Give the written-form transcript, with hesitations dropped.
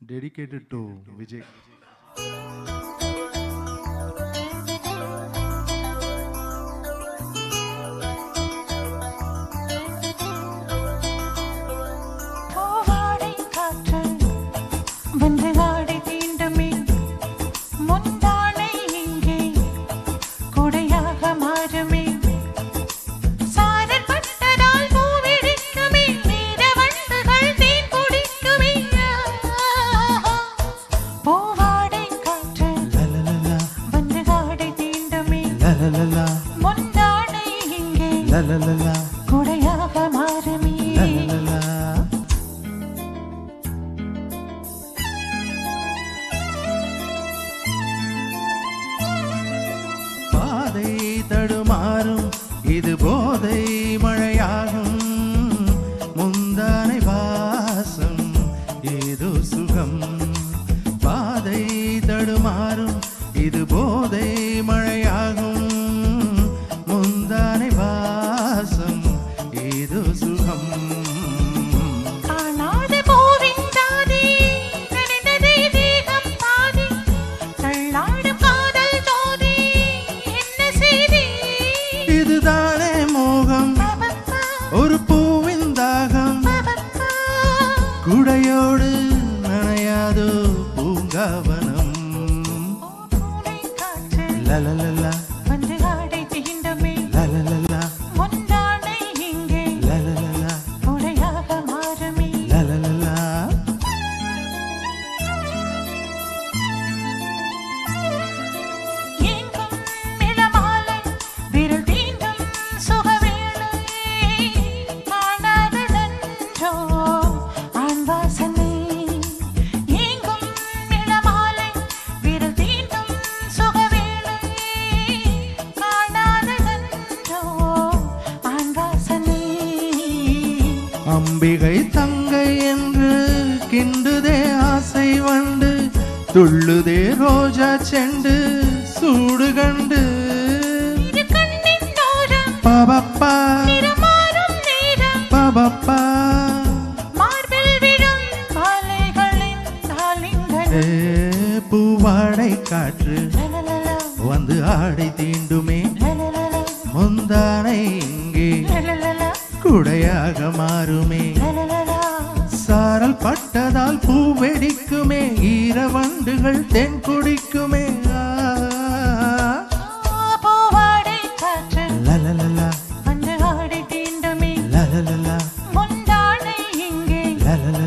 dedicated to Vijay. பூவாடை காற்று வந்து ஆடை தீண்டுமே முந்தானை இங்கே கொடையாக மாறுமே சாரல் பட்டதால் பூவெடுக்குமே நீர வண்டுகள் தேன் குடிக்குமே பூவாடை காற்று வந்து ஆடை தீண்டுமே முந்தானை இங்கே கொடையாக மாறுமே பாதை தடுமாறும் இது போதை மழையாகும் முந்தானை வாசம் ஏதோ சுகம் பாதை தடுமாறும் இது போதை மழையாகும் முந்தானை வாசம் ஏதோ சுகம் இதுதானே மோகம் ஒரு பூவின் தாகம் குடையோடு நனையாதோ பூங்காவனம் லலலலா லலலலா லலலலா லலலலா அம்பிகை தங்கை என்று கிண்டுதே ஆசை வண்டு துள்ளுதே ரோஜா செண்டு சூடு கண்டு பாபப்பா பாபப்பா பூவாடை காற்று வந்து ஆடை தீண்டுமே முந்தானை இங்கே குடையாக மாறுமே சாரல் பட்டதால் பூ வெடிக்குமே ஈர வண்டுகள் தென் குடிக்குமே லலலலா லலலலா லலலலா